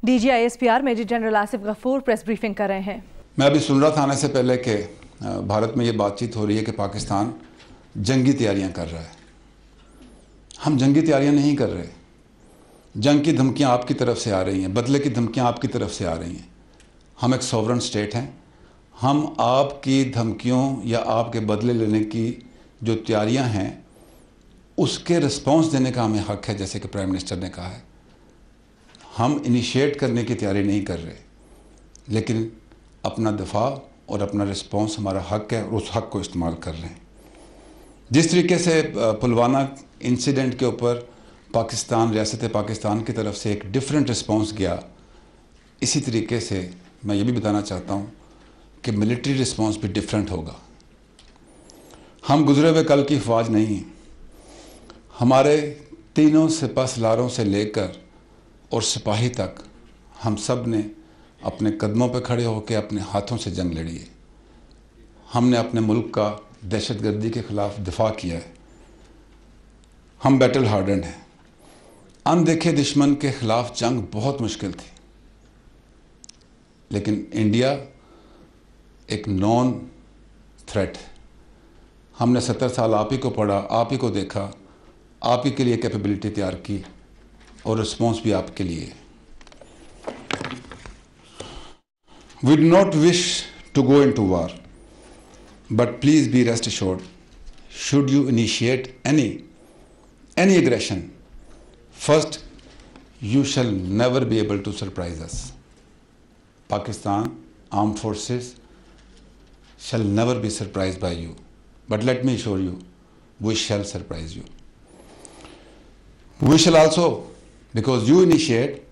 DGISPR major general Asif Ghafoor press briefing कर रहे हैं। मैं अभी सुन रहा था आने से पहले कि भारत में ये बातचीत हो रही है कि पाकिस्तान जंगी तैयारियां कर रहा है। हम जंगी तैयारियां नहीं कर रहे। जंग की धमकियां आपकी तरफ से आ रही हैं, बदले की धमकियां आपकी तरफ से आ रही हैं। हम एक सॉवरन स्टेट हैं। हम आपकी धमकियों या आपके बदले लेने की जो तैयारियां हैं उसके रिस्पॉन्स देने का हमें हक है, जैसे कि प्राइम मिनिस्टर ने कहा है। हम इनिशिएट करने की तैयारी नहीं कर रहे, लेकिन अपना दफा और अपना रिस्पॉन्स हमारा हक है और उस हक को इस्तेमाल कर रहे हैं। जिस तरीके से पुलवामा इंसिडेंट के ऊपर पाकिस्तान, रियासत पाकिस्तान की तरफ से एक डिफरेंट रिस्पॉन्स गया, इसी तरीके से मैं ये भी बताना चाहता हूँ कि मिलिट्री रिस्पॉन्स भी डिफरेंट होगा। हम गुजरे हुए कल की अफवाज नहीं हैं। हमारे तीनों सिपह सलारों से लेकर और सिपाही तक हम सब ने अपने कदमों पर खड़े होकर अपने हाथों से जंग लड़ी है। हमने अपने मुल्क का दहशतगर्दी के ख़िलाफ़ दिफा किया है। हम बैटल हार्डन हैं। अनदेखे दुश्मन के ख़िलाफ़ जंग बहुत मुश्किल थी, लेकिन इंडिया एक नॉन थ्रेट है। हमने 70 साल आप ही को पढ़ा, आप ही को देखा, आप ही के लिए कैपेबिलिटी तैयार की और रिस्पॉन्स भी आपके लिए। We do not wish to go into war, but please be rest assured, should you initiate any aggression, first you shall never be able to surprise us. Pakistan armed forces shall never be surprised by you, but let me assure you, we shall surprise you. We shall also, because you initiate,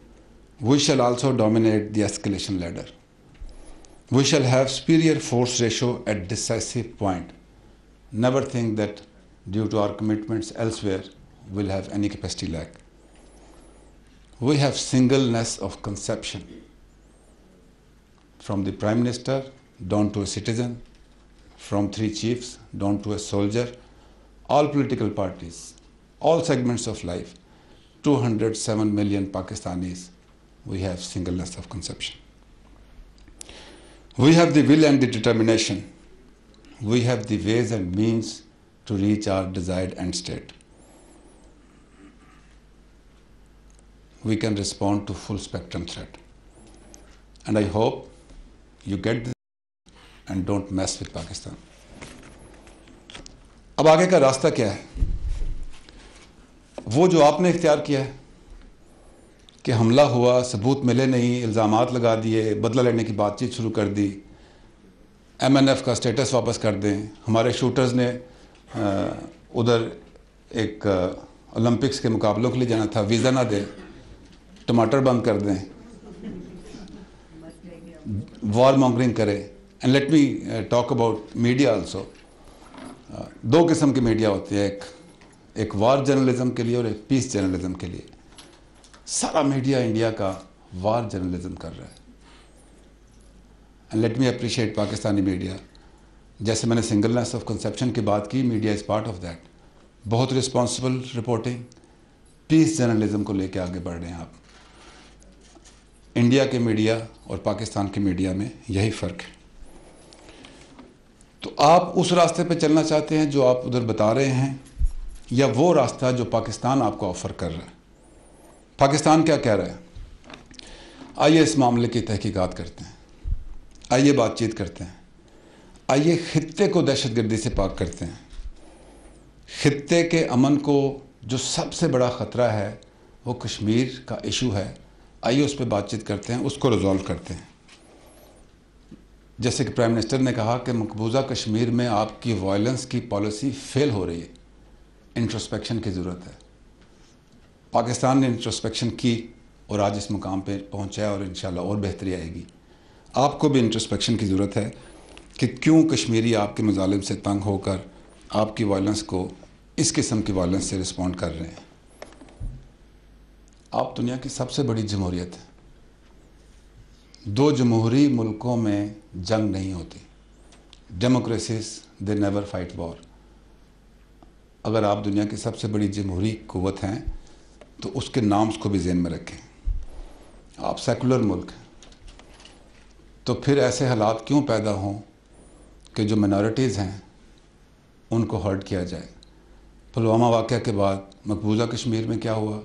we shall also dominate the escalation ladder. We shall have superior force ratio at decisive point. Never think that due to our commitments elsewhere we'll have any capacity lack. We have singleness of conception, from the Prime Minister down to a citizen, from 3 chiefs down to a soldier, all political parties, all segments of life, 207 million Pakistanis, we have singleness of conception. We have the will and the determination. We have the ways and means to reach our desired end state. We can respond to full spectrum threat. And I hope you get this and don't mess with Pakistan. अब आगे का रास्ता क्या है? वो जो आपने इख्तियार किया है कि हमला हुआ, सबूत मिले नहीं, इल्ज़ामात लगा दिए, बदला लेने की बातचीत शुरू कर दी, MNF का स्टेटस वापस कर दें, हमारे शूटर्स ने उधर एक ओलंपिक्स के मुकाबलों के लिए जाना था, वीज़ा ना दें, टमाटर बंद कर दें, वॉर मॉन्गरिंग करें। And let me talk about media also. 2 किस्म की मीडिया होती है, एक वार जर्नलिज्म के लिए और एक पीस जर्नलिज्म के लिए। सारा मीडिया इंडिया का वार जर्नलिज्म कर रहा है। And let me appreciate Pakistani media. जैसे मैंने सिंगलनेस ऑफ कंसेप्शन की बात की, media is part of that. बहुत रिस्पॉन्सिबल रिपोर्टिंग, पीस जर्नलिज्म को लेकर आगे बढ़ रहे हैं आप। इंडिया के मीडिया और पाकिस्तान के मीडिया में यही फ़र्क है। तो आप उस रास्ते पे चलना चाहते हैं जो आप उधर बता रहे हैं, या वो रास्ता जो पाकिस्तान आपको ऑफ़र कर रहा है? पाकिस्तान क्या कह रहा है? आइए इस मामले की तहकीकात करते हैं, आइए बातचीत करते हैं, आइए खित्ते को दहशतगर्दी से पाक करते हैं। खित्ते के अमन को जो सबसे बड़ा ख़तरा है वो कश्मीर का इशू है। आइए उस पर बातचीत करते हैं, उसको रिजॉल्व करते हैं। जैसे कि प्राइम मिनिस्टर ने कहा कि मकबूजा कश्मीर में आपकी वायलेंस की पॉलिसी फेल हो रही है, इंट्रोस्पेक्शन की ज़रूरत है। पाकिस्तान ने इंट्रोस्पेक्शन की और आज इस मुकाम पे पहुंचा है और इंशाल्लाह और बेहतरी आएगी। आपको भी इंट्रोस्पेक्शन की ज़रूरत है कि क्यों कश्मीरी आपके मज़ालिम से तंग होकर आपकी वायलेंस को, इस किस्म की वायलेंस से रिस्पॉन्ड कर रहे हैं। आप दुनिया की सबसे बड़ी जमहूरियत है। 2 जमहूरी मुल्कों में जंग नहीं होती। Democracies they never fight war. अगर आप दुनिया की सबसे बड़ी जमहूरी कुव्वत हैं तो उसके नाम्स को भी ज़हन में रखें। आप सेकुलर मुल्क हैं, तो फिर ऐसे हालात क्यों पैदा हों कि जो मिनॉरिटीज़ हैं उनको हर्ट किया जाए। पुलवामा वाक़या के बाद मकबूजा कश्मीर में क्या हुआ,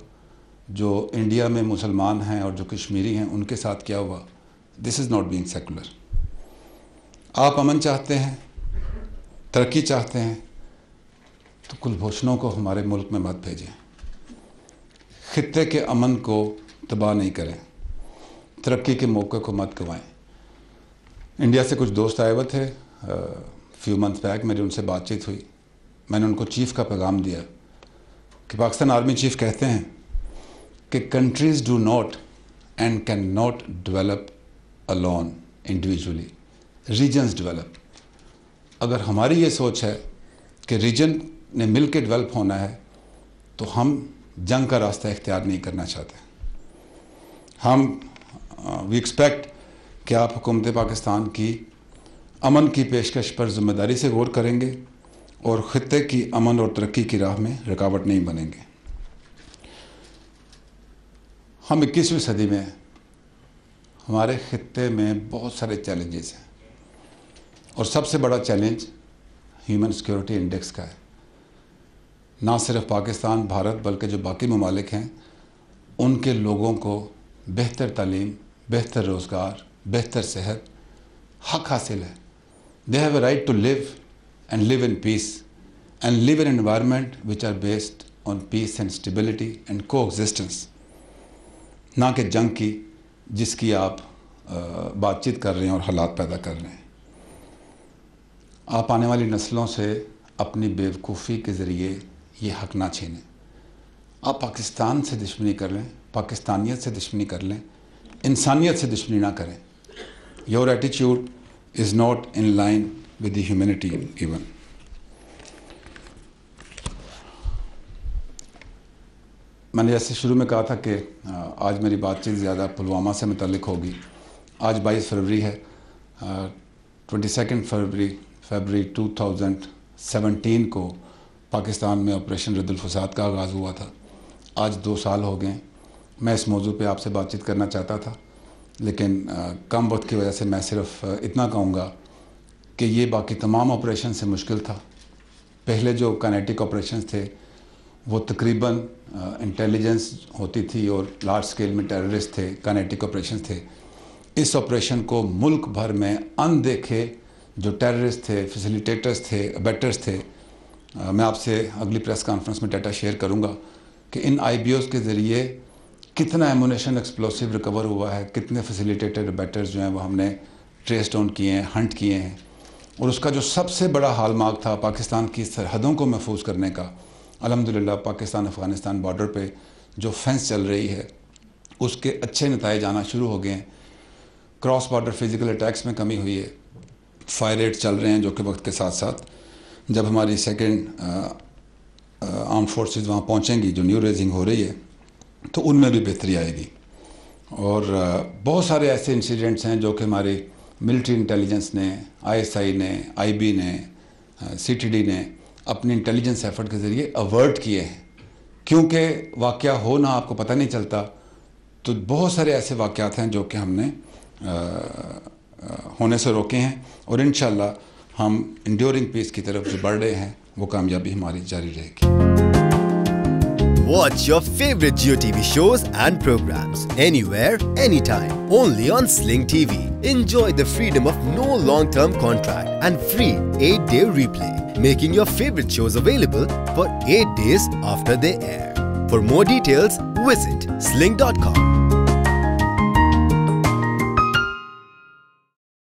जो इंडिया में मुसलमान हैं और जो कश्मीरी हैं उनके साथ क्या हुआ। This is not being secular. आप अमन चाहते हैं, तरक्की चाहते हैं, तो कुलभूषणों को हमारे मुल्क में मत भेजें। खित्ते के अमन को तबाह नहीं करें, तरक्की के मौके को मत गंवाएं। इंडिया से कुछ दोस्त आए हुए थे फ्यू मंथ्स बैक, मेरी उनसे बातचीत हुई। मैंने उनको चीफ़ का पैगाम दिया कि पाकिस्तान आर्मी चीफ़ कहते हैं कि countries do not and can not develop alone individually, regions develop. अगर हमारी ये सोच है कि रीजन ने मिल के डेवलप होना है, तो हम जंग का रास्ता इख्तियार नहीं करना चाहते। हम वी एक्सपेक्ट कि आप हुकूमत पाकिस्तान की अमन की पेशकश पर ज़िम्मेदारी से गौर करेंगे और ख़ित्ते की अमन और तरक्की की राह में रुकावट नहीं बनेंगे। हम 21वीं सदी में हैं, हमारे ख़ित्ते में बहुत सारे चैलेंजेस हैं और सबसे बड़ा चैलेंज ह्यूमन सिक्योरिटी इंडेक्स का है। ना सिर्फ पाकिस्तान, भारत, बल्कि जो बाकी ममालिक हैं उनके लोगों को बेहतर तालीम, बेहतर रोज़गार, बेहतर सेहत हक हासिल है। They have a right to live and live in peace and live in environment which are based on peace and stability and coexistence, ना कि जंग की जिसकी आप बातचीत कर रहे हैं और हालात पैदा कर रहे हैं। आप आने वाली नस्लों से अपनी बेवकूफ़ी के ज़रिए ये हक ना छीनें। आप पाकिस्तान से दुश्मनी कर लें, पाकिस्तानियत से दुश्मनी कर लें, इंसानियत से दुश्मनी ना करें। Your attitude is not in line with the humanity even. मैंने जैसे शुरू में कहा था कि आज मेरी बातचीत ज़्यादा पुलवामा से मुतल्लिक होगी। आज 22 फरवरी है। 22 फरवरी 2017 को पाकिस्तान में ऑपरेशन रद्दुल फसाद का आगाज़ हुआ था। आज 2 साल हो गए। मैं इस मौजू पे आपसे बातचीत करना चाहता था, लेकिन कम वक्त की वजह से मैं सिर्फ इतना कहूँगा कि ये बाकी तमाम ऑपरेशन से मुश्किल था। पहले जो काइनेटिक ऑपरेशन थे वो तकरीबन इंटेलिजेंस होती थी और लार्ज स्केल में टेररिस्ट थे, काइनेटिक ऑपरेशन थे। इस ऑपरेशन को मुल्क भर में अनदेखे जो टेररिस्ट थे, फैसिलिटेटर्स थे, अबेटर्स थे, मैं आपसे अगली प्रेस कॉन्फ्रेंस में डाटा शेयर करूंगा कि इन IBOs के ज़रिए कितना एमुनेशन एक्सप्लोसिव रिकवर हुआ है, कितने फैसिलिटेटेड अबेटर्स जो हैं वो हमने ट्रेस डाउन किए हैं, हंट किए हैं। और उसका जो सबसे बड़ा हालमार्क था पाकिस्तान की सरहदों को महफूज करने का, अल्हम्दुलिल्लाह पाकिस्तान अफ़गानिस्तान बॉर्डर पे जो फेंस चल रही है उसके अच्छे नताइज आना शुरू हो गए हैं। क्रॉस बॉर्डर फिज़िकल अटैक्स में कमी हुई है, फायर रेट चल रहे हैं जो कि वक्त के साथ साथ जब हमारी सेकेंड आर्म फोर्सेस वहाँ पहुँचेंगी, जो न्यू रेजिंग हो रही है, तो उनमें भी बेहतरी आएगी। और बहुत सारे ऐसे इंसिडेंट्स हैं जो कि हमारी मिलिट्री इंटेलिजेंस ने, ISI ने, IB ने, CTD ने अपनी इंटेलिजेंस एफर्ट के ज़रिए अवर्ट किए हैं। क्योंकि वाक़या हो ना आपको पता नहीं चलता, तो बहुत सारे ऐसे वाक़यात हैं जो कि हमने होने से रोके हैं और इंशाअल्लाह हम इंड्योरिंग पीस की तरफ जो बढ़ रहे हैं वो कामयाबी हमारी जारी रहेगी। Watch your favorite Jio TV shows and programs anywhere, anytime, only on Sling TV. Enjoy the freedom of no long-term contract and free 8-day replay, making your favorite shows available for 8 days after they air. For more details, visit sling.com.